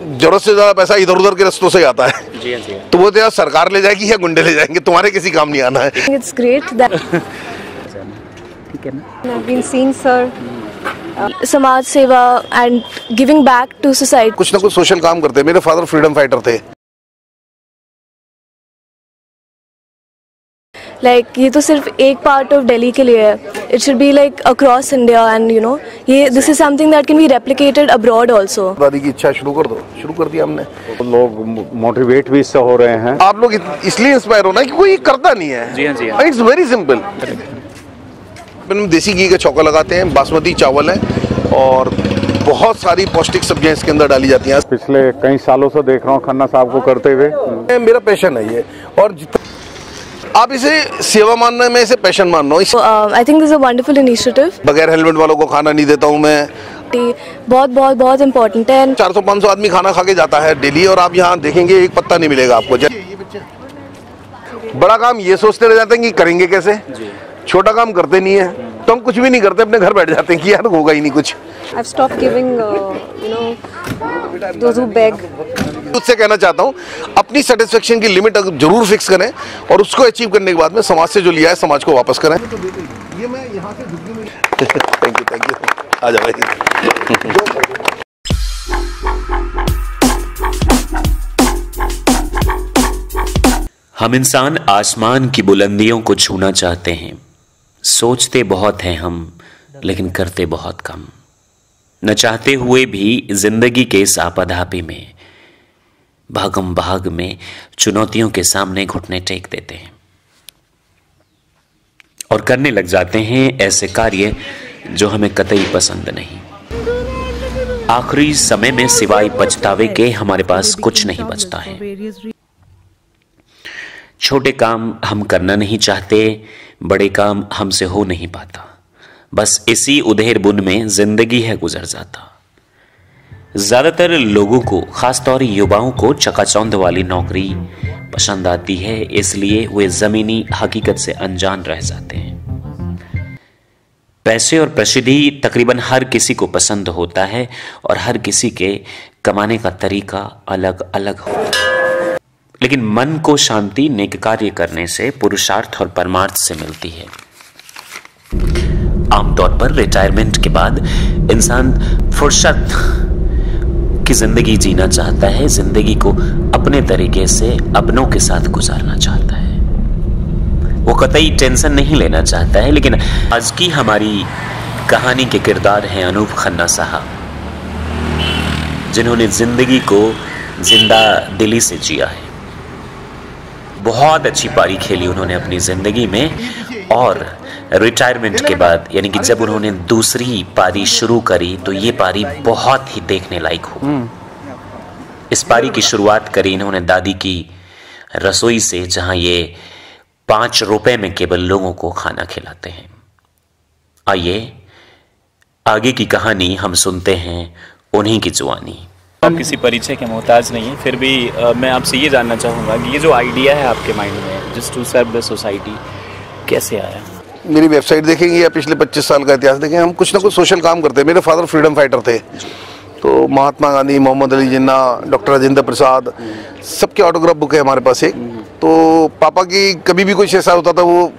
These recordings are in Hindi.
जरूरत से ज्यादा पैसा इधर उधर के रास्तों से आता है। जी जी। तो वो तो यार सरकार ले जाएगी या गुंडे ले जाएंगे, तुम्हारे किसी काम नहीं आना है। It's great that ठीक है ना। I've been seeing sir समाज सेवा and giving back to society. कुछ ना कुछ सोशल काम करते हैं। मेरे फादर फ्रीडम फाइटर थे। Like ये तो सिर्फ एक पार्ट ऑफ दिल्ली के लिए है. It should be like across India and you know ये this is something that can be replicated abroad also. दादी की इच्छा शुरू कर दो, शुरू कर दिया हमने। लोग मोटिवेट भी इससे हो रहे हैं। आप लोग इसलिए इंस्पायर हो ना कि कोई करता नहीं है। जी हाँ जी। It's very simple. देसी घी का छौंका लगाते हैं, बासमती चावल है और बहुत सारी पौष्टिक सब्जियां इसके अंदर डाली जाती हैं। पिछले कई सालों से देख रहा हूँ खन्ना साहब को करते हुए। मेरा पैशन है ये, और आप इसे सेवा मानना है, मैं इसे पैशन मान रहा हूँ। I think this is a wonderful initiative. बगैर हेलमेट वालों को खाना नहीं देता हूँ मैं। बहुत बहुत बहुत इम्पोर्टेंट है। 400-500 आदमी खाना खा के जाता है डेली, और आप यहाँ देखेंगे एक पत्ता नहीं मिलेगा आपको। बड़ा काम ये सोचते रह जाते हैं कि करेंगे कैसे, छोटा काम करते नहीं है, तो हम कुछ भी नहीं करते, अपने घर बैठ जाते हैं कि यार होगा ही नहीं कुछ। I've stopped giving those who beg. उससे कहना चाहता हूँ अपनी सेटिस्फेक्शन की लिमिट जरूर फिक्स करें, और उसको अचीव करने के बाद में समाज से जो लिया है समाज को वापस करें। ये मैं यहाँ से थैंक यू आ जाओ भाई। हम इंसान आसमान की बुलंदियों को छूना चाहते हैं। सोचते बहुत हैं हम, लेकिन करते बहुत कम। न चाहते हुए भी जिंदगी के इस आपाधापी में, भागम भाग में चुनौतियों के सामने घुटने टेक देते हैं और करने लग जाते हैं ऐसे कार्य जो हमें कतई पसंद नहीं। आखिरी समय में सिवाय पछतावे के हमारे पास कुछ नहीं बचता है। छोटे काम हम करना नहीं चाहते, बड़े काम हमसे हो नहीं पाता। बस इसी उधेड़ बुन में जिंदगी है गुजर जाता। ज्यादातर लोगों को, खासतौर युवाओं को चकाचौंध वाली नौकरी पसंद आती है, इसलिए वे जमीनी हकीकत से अनजान रह जाते हैं। पैसे और प्रसिद्धि तकरीबन हर किसी को पसंद होता है, और हर किसी के कमाने का तरीका अलग अलग होता है। लेकिन मन को शांति नेक कार्य करने से, पुरुषार्थ और परमार्थ से मिलती है। आमतौर पर रिटायरमेंट के बाद इंसान फुर्सत की जिंदगी जीना चाहता है, जिंदगी को अपने तरीके से अपनों के साथ गुजारना चाहता है। वो कतई टेंशन नहीं लेना चाहता है। लेकिन आज की हमारी कहानी के किरदार हैं अनूप खन्ना साहब, जिन्होंने जिंदगी को जिंदा दिली से जिया है। बहुत अच्छी पारी खेली उन्होंने अपनी जिंदगी में, और रिटायरमेंट के बाद, यानी कि जब उन्होंने दूसरी पारी शुरू करी, तो ये पारी बहुत ही देखने लायक हो। इस पारी की शुरुआत करी इन्होंने दादी की रसोई से, जहां ये 5 रुपए में केवल लोगों को खाना खिलाते हैं। आइए आगे की कहानी हम सुनते हैं उन्हीं की जुबानी। आप किसी परिचय के मोहताज नहीं है, फिर भी मैं आपसे ये जानना चाहूँगा कि ये जो आइडिया है आपके माइंड में, just to serve the society, कैसे आया? मेरी वेबसाइट देखेंगे या पिछले 25 साल का इतिहास देखें, हम कुछ ना कुछ सोशल काम करते हैं। मेरे फादर फ्रीडम फाइटर थे, तो महात्मा गांधी, मोहम्मद अली जिन्ना, डॉक्टर राजेंद्र प्रसाद, सबके ऑटोग्राफ बुक है हमारे पास एक। तो पापा की कभी भी कुछ ऐसा होता था, वो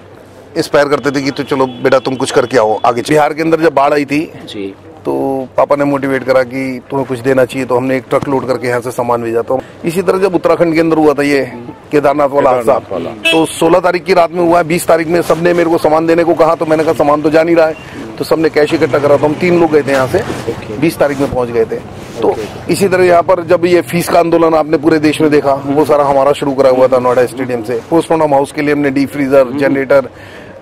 इंस्पायर करते थे कि तो चलो बेटा तुम कुछ करके आओ आगे। बिहार के अंदर जब बाढ़ आई थी जी, तो पापा ने मोटिवेट करा कि तुम्हें कुछ देना चाहिए, तो हमने एक ट्रक लोड करके यहाँ से सामान भेजा था। इसी तरह जब उत्तराखंड के अंदर हुआ था ये केदारनाथ वाला हादसा, तो 16 तारीख की रात में हुआ है। 20 तारीख में सबने मेरे को सामान देने को कहा, तो मैंने कहा सामान तो जा नहीं रहा है, तो सबने कैश इकट्ठा करा। तो हम 3 लोग गए थे यहाँ से, 20 तारीख में पहुंच गए थे। तो इसी तरह यहाँ पर जब ये फीस का आंदोलन आपने पूरे देश में देखा, वो सारा हमारा शुरू करा हुआ था नोएडा स्टेडियम से। पोस्टमार्टम हाउस के लिए हमने डीप फ्रीजर, जनरेटर,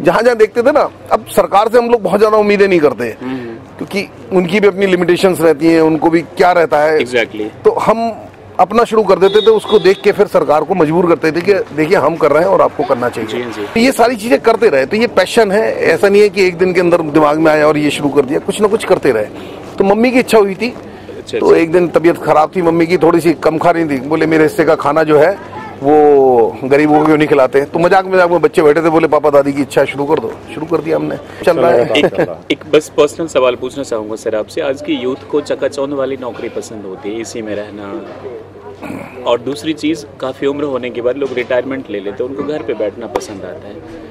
जहां जहां देखते थे ना। अब सरकार से हम लोग बहुत ज्यादा उम्मीदें नहीं करते, क्योंकि उनकी भी अपनी लिमिटेशंस रहती हैं, उनको भी क्या रहता है। एग्जैक्टली। तो हम अपना शुरू कर देते थे, उसको देख के फिर सरकार को मजबूर करते थे कि देखिए हम कर रहे हैं और आपको करना चाहिए। तो ये सारी चीजें करते रहे, तो ये पैशन है। ऐसा नहीं है कि एक दिन के अंदर दिमाग में आया और ये शुरू कर दिया, कुछ ना कुछ करते रहे। तो मम्मी की इच्छा हुई थी, तो एक दिन तबीयत खराब थी मम्मी की, थोड़ी सी कम खा रही थी। बोले मेरे हिस्से का खाना जो है वो गरीबों को क्यों नहीं खिलाते। तो मजाक मजाक में बच्चे बैठे थे, बोले पापा दादी की इच्छा शुरू कर दो, शुरू कर दिया हमने, चल रहा है। एक बस पर्सनल सवाल पूछना चाहूँगा सर आपसे, आज की यूथ को चकाचौंध वाली नौकरी पसंद होती है, इसी में रहना, और दूसरी चीज़ काफ़ी उम्र होने के बाद लोग रिटायरमेंट ले लेते हैं, उनको घर पे बैठना पसंद आता है।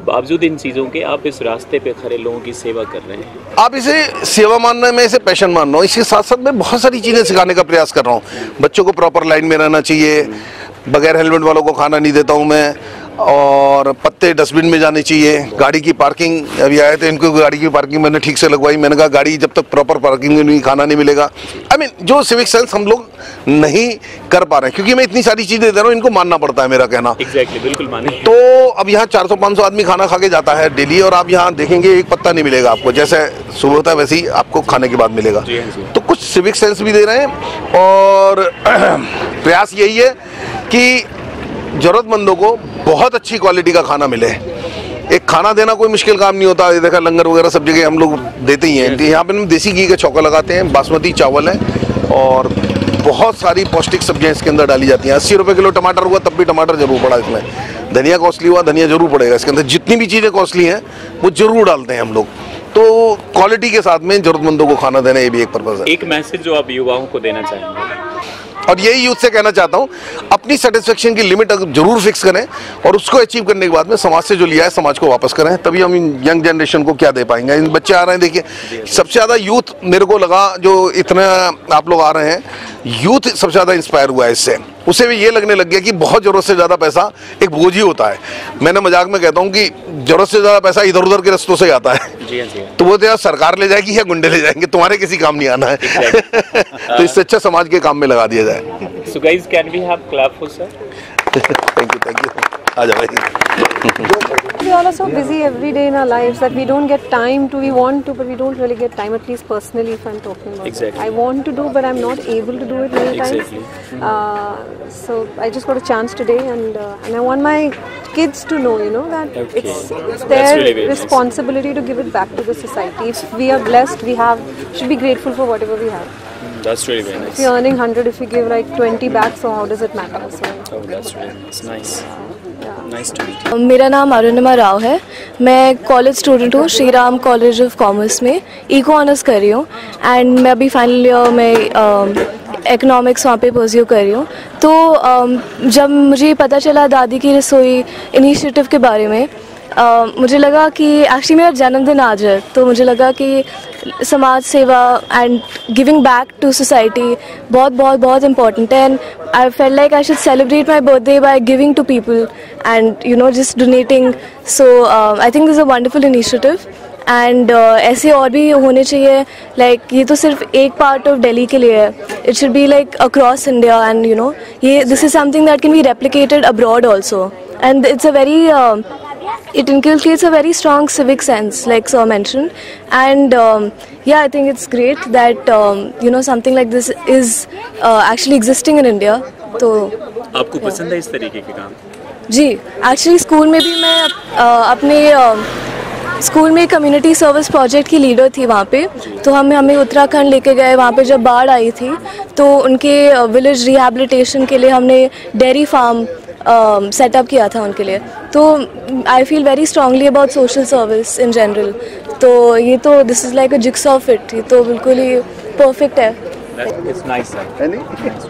बावजूद इन चीज़ों के आप इस रास्ते पे खड़े लोगों की सेवा कर रहे हैं। आप इसे सेवा मानना है, मैं इसे पैशन मान रहा हूँ। इसके साथ साथ मैं बहुत सारी चीज़ें सिखाने का प्रयास कर रहा हूँ। बच्चों को प्रॉपर लाइन में रहना चाहिए, बगैर हेलमेट वालों को खाना नहीं देता हूँ मैं, और पत्ते डस्टबिन में जाने चाहिए। गाड़ी की पार्किंग, अभी आए थे, इनको गाड़ी की पार्किंग मैंने ठीक से लगवाई। मैंने कहा गाड़ी जब तक प्रॉपर पार्किंग में नहीं, खाना नहीं मिलेगा। आई मीन जो सिविक सेंस हम लोग नहीं कर पा रहे हैं, क्योंकि मैं इतनी सारी चीजें दे रहा हूँ, इनको मानना पड़ता है, मेरा कहना। एग्जैक्टली, बिल्कुल माने। तो अब यहाँ 400-500 आदमी खाना खा के जाता है डेली, और आप यहाँ देखेंगे एक पत्ता नहीं मिलेगा आपको, जैसे सुबह होता है वैसे ही आपको खाने के बाद मिलेगा। तो कुछ सिविक सेंस भी दे रहे हैं, और प्रयास यही है कि जरूरतमंदों को बहुत अच्छी क्वालिटी का खाना मिले। एक खाना देना कोई मुश्किल काम नहीं होता। ये देखा लंगर वगैरह सब जगह हम लोग देते ही हैं। यहाँ पे हम देसी घी का चौका लगाते हैं, बासमती चावल है, और बहुत सारी पौष्टिक सब्जियां इसके अंदर डाली जाती हैं। 80 रुपये किलो टमाटर हुआ तब भी टमाटर जरूर पड़ा इसमें। धनिया कॉस्टली हुआ, धनिया जरूर पड़ेगा इसके अंदर। जितनी भी चीज़ें कॉस्टली हैं वो जरूर डालते हैं हम लोग। तो क्वालिटी के साथ में जरूरतमंदों को खाना देना, ये भी एक पर्पज है। एक मैसेज जो आप युवाओं को देना चाहेंगे? और यही यूथ से कहना चाहता हूँ, अपनी सेटिस्फेक्शन की लिमिट जरूर फिक्स करें, और उसको अचीव करने के बाद में समाज से जो लिया है समाज को वापस करें। तभी हम यंग जनरेशन को क्या दे पाएंगे। इन बच्चे आ रहे हैं, देखिए सबसे ज़्यादा यूथ मेरे को लगा, जो इतने आप लोग आ रहे हैं, यूथ सबसे ज़्यादा इंस्पायर हुआ है इससे। उसे भी ये लगने लग गया कि बहुत ज़रूरत से ज़्यादा पैसा एक बोझ ही होता है। मैंने मजाक में कहता हूँ कि ज़रूरत से ज़्यादा पैसा इधर उधर के रस्तों से आता है। तो वो तो सरकार ले जाएगी या गुंडे ले जाएंगे, तुम्हारे किसी काम नहीं आना है। तो इससे अच्छा समाज के काम में लगा दिया जाए। So guys, can we have clap for sir? Thank you. आ जाओ भाई। We all are so busy every day in our lives that we don't get time to. We want to, but we don't really get time. At least personally, if I'm talking about Exactly. it. I want to do, but I'm not able to do it many Exactly. times. So I just got a chance today, and I want my kids to know, that Okay. it's That's their really very nice. responsibility to give it back to the society. If we are blessed, should be grateful for whatever we have. That's really very If nice. you're earning 100, if you give like 20 back, so how does it matter? So, Oh, that's really nice. Nice. yeah. Nice to meet you. मेरा नाम अरुणिमा राव है। मैं कॉलेज स्टूडेंट हूँ Shri Ram college of commerce में, इको ऑनर्स कर रही हूँ। एंड मैं अभी फाइनल ईयर में इकोनॉमिक्स वहाँ पे परस्यू कर रही हूँ। तो जब मुझे पता चला दादी की रसोई इनिशिएटिव के बारे में, मुझे लगा कि एक्चुअली मेरा जन्मदिन आज है, तो मुझे लगा कि समाज सेवा and giving back to society बहुत बहुत बहुत इम्पॉर्टेंट है। And I feel like I should celebrate my birthday by giving to people and just donating. So I think this a wonderful initiative, and ऐसे और भी होने चाहिए। लाइक ये तो सिर्फ एक पार्ट ऑफ दिल्ली के लिए है, it should be like across India, and ये this is something that can be replicated abroad also, and it's a very it inculcates a very strong civic sense, like Sir mentioned, and yeah, I think it's great that something like this is actually existing in India. तो आपको पसंद है इस तरीके के काम? जी, एक्चुअली स्कूल में भी मैं अपने स्कूल में कम्युनिटी सर्विस प्रोजेक्ट की लीडर थी वहाँ पे। तो हमें उत्तराखंड लेके गए। वहाँ पे जब बाढ़ आई थी तो उनके विलेज रिहैबिलिटेशन के लिए हमने डेयरी फार्म सेटअप किया था उनके लिए। तो I feel very strongly about social service in general. तो ये तो this is like a jigsaw fit, ये तो बिल्कुल ही परफेक्ट है। It's nice sir. है नहीं?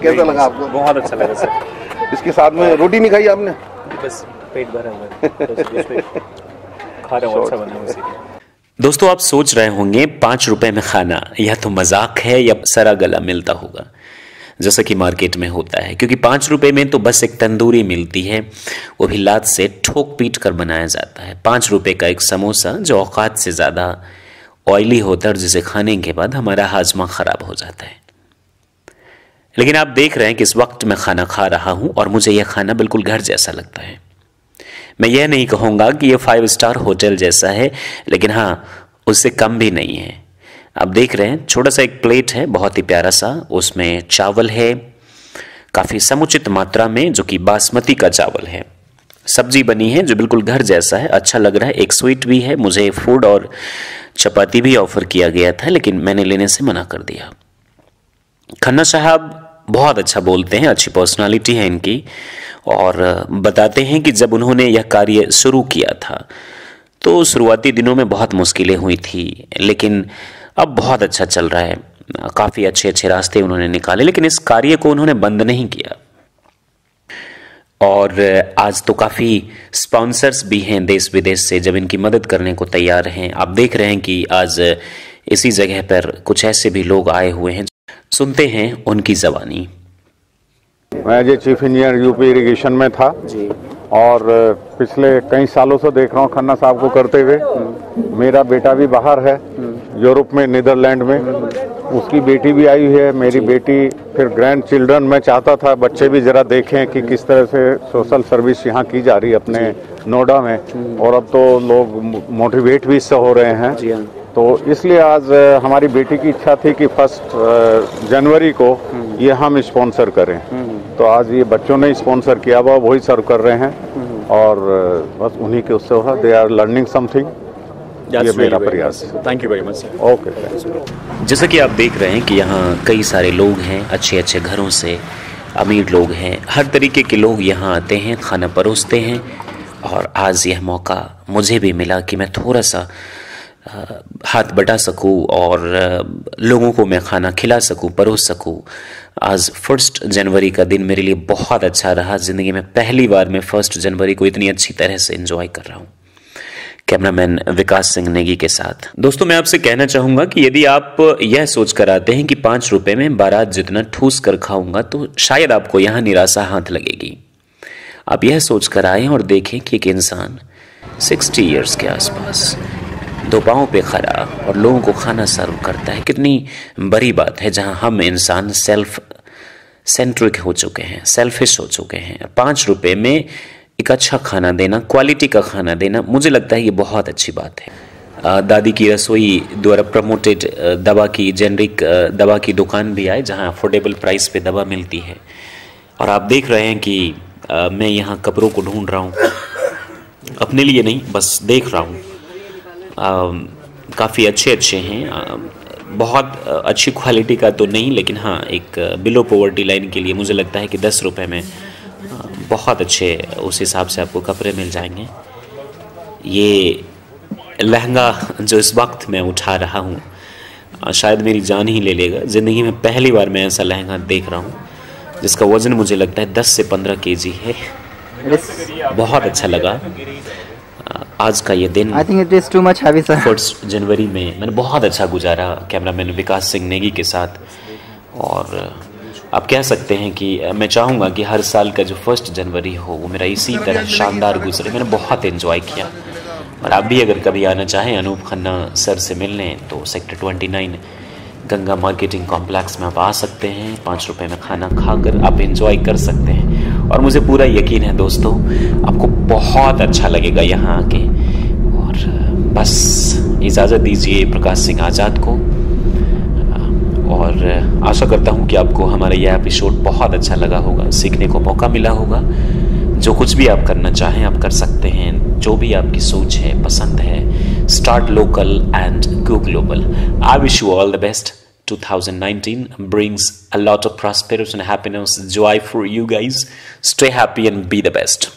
कैसा लगा आपको? बहुत अच्छा लगा सर। इसके साथ में रोटी नहीं खाई आपने? बस पेट भरा हुआ है, बस खा रहा हूँ, अच्छा बना है उसी का। दोस्तों, आप सोच रहे होंगे 5 रुपए में खाना, या तो मजाक है या सरा गला मिलता होगा जैसा कि मार्केट में होता है, क्योंकि 5 रुपए में तो बस एक तंदूरी मिलती है, वो भी लात से ठोक पीट कर बनाया जाता है। 5 रुपए का एक समोसा जो औकात से ज़्यादा ऑयली होता है और जिसे खाने के बाद हमारा हाजमा ख़राब हो जाता है। लेकिन आप देख रहे हैं कि इस वक्त मैं खाना खा रहा हूँ और मुझे यह खाना बिल्कुल घर जैसा लगता है। मैं यह नहीं कहूँगा कि यह 5 स्टार होटल जैसा है, लेकिन हाँ, उससे कम भी नहीं है। आप देख रहे हैं छोटा सा एक प्लेट है, बहुत ही प्यारा सा, उसमें चावल है काफ़ी समुचित मात्रा में, जो कि बासमती का चावल है। सब्जी बनी है जो बिल्कुल घर जैसा है, अच्छा लग रहा है। एक स्वीट भी है, मुझे फूड और चपाती भी ऑफर किया गया था, लेकिन मैंने लेने से मना कर दिया। खन्ना साहब बहुत अच्छा बोलते हैं, अच्छी पर्सनालिटी है इनकी, और बताते हैं कि जब उन्होंने यह कार्य शुरू किया था तो शुरुआती दिनों में बहुत मुश्किलें हुई थी, लेकिन अब बहुत अच्छा चल रहा है। काफ़ी अच्छे अच्छे रास्ते उन्होंने निकाले, लेकिन इस कार्य को उन्होंने बंद नहीं किया। और आज तो काफ़ी स्पॉन्सर्स भी हैं देश विदेश से, जब इनकी मदद करने को तैयार हैं। आप देख रहे हैं कि आज इसी जगह पर कुछ ऐसे भी लोग आए हुए हैं। सुनते हैं उनकी ज़बानी। मैं जो चीफ इंजीनियर यूपी इरिगेशन में था जी, और पिछले कई सालों से देख रहा हूँ खन्ना साहब को करते हुए। मेरा बेटा भी बाहर है, यूरोप में, नीदरलैंड में, उसकी बेटी भी आई हुई है, मेरी बेटी, फिर ग्रैंड चिल्ड्रन। मैं चाहता था बच्चे भी जरा देखें कि किस तरह से सोशल सर्विस यहाँ की जा रही है अपने नोएडा में, और अब तो लोग मोटिवेट भी इससे हो रहे हैं। तो इसलिए आज हमारी बेटी की इच्छा थी कि 1 जनवरी को ये हम स्पॉन्सर करें। तो आज ये बच्चों ने स्पॉन्सर किया हुआ, वही सर्व कर रहे हैं, और बस उन्हीं के उससे हो, दे आर लर्निंग समथिंग। ये मेरा प्रयास है। Thank you very much sir. Okay. जैसा कि आप देख रहे हैं कि यहाँ कई सारे लोग हैं, अच्छे अच्छे घरों से, अमीर लोग हैं, हर तरीके के लोग यहाँ आते हैं, खाना परोसते हैं। और आज यह मौका मुझे भी मिला कि मैं थोड़ा सा हाथ बटा सकूं और लोगों को मैं खाना खिला सकूं, परोस सकूं। आज 1 जनवरी का दिन मेरे लिए बहुत अच्छा रहा। ज़िंदगी में पहली बार मैं 1 जनवरी को इतनी अच्छी तरह से एंजॉय कर रहा हूं, कैमरामैन विकास सिंह नेगी के साथ। दोस्तों, मैं आपसे कहना चाहूँगा कि यदि आप यह सोच कर आते हैं कि 5 रुपये में बारात जितना ठूस कर खाऊंगा, तो शायद आपको यहाँ निराशा हाथ लगेगी। आप यह सोच कर आए और देखें कि एक इंसान 60 ईयर्स के आसपास 2 पाँव पे खड़ा और लोगों को खाना सर्व करता है। कितनी बड़ी बात है, जहाँ हम इंसान सेल्फ सेंट्रिक हो चुके हैं, सेल्फिश हो चुके हैं। 5 रुपये में एक अच्छा खाना देना, क्वालिटी का खाना देना, मुझे लगता है ये बहुत अच्छी बात है। दादी की रसोई द्वारा प्रमोटेड दवा की, जेनरिक दवा की दुकान भी आए, जहाँ अफोर्डेबल प्राइस पे दवा मिलती है। और आप देख रहे हैं कि मैं यहाँ कपड़ों को ढूंढ रहा हूँ, अपने लिए नहीं, बस देख रहा हूँ। काफ़ी अच्छे अच्छे हैं, बहुत अच्छी क्वालिटी का तो नहीं, लेकिन हाँ, एक बिलो पॉवर्टी लाइन के लिए मुझे लगता है कि 10 रुपये में बहुत अच्छे उस हिसाब से आपको कपड़े मिल जाएंगे। ये लहंगा जो इस वक्त मैं उठा रहा हूँ शायद मेरी जान ही ले लेगा। ज़िंदगी में पहली बार मैं ऐसा लहंगा देख रहा हूँ जिसका वज़न मुझे लगता है 10 से 15 केजी है। बहुत अच्छा लगा आज का ये दिन। I think it is too much heavy, sir. 1 जनवरी में मैंने बहुत अच्छा गुजारा कैमरामैन विकास सिंह नेगी के साथ। और आप कह सकते हैं कि मैं चाहूँगा कि हर साल का जो 1 जनवरी हो वो मेरा इसी तरह शानदार गुजरे। मैंने बहुत एंजॉय किया। और आप भी अगर कभी आना चाहें अनूप खन्ना सर से मिलने, तो सेक्टर 29 गंगा मार्केटिंग कॉम्प्लेक्स में आप आ सकते हैं। 5 रुपये में खाना खाकर आप एंजॉय कर सकते हैं। और मुझे पूरा यकीन है दोस्तों, आपको बहुत अच्छा लगेगा यहाँ आके। और बस इजाज़त दीजिए प्रकाश सिंह आज़ाद को, और आशा करता हूँ कि आपको हमारा यह एपिसोड बहुत अच्छा लगा होगा, सीखने को मौका मिला होगा। जो कुछ भी आप करना चाहें आप कर सकते हैं, जो भी आपकी सोच है, पसंद है। Start local and go global. I wish you all the best. 2019 brings a lot of prosperity and happiness, joy for you guys. Stay happy and be the best.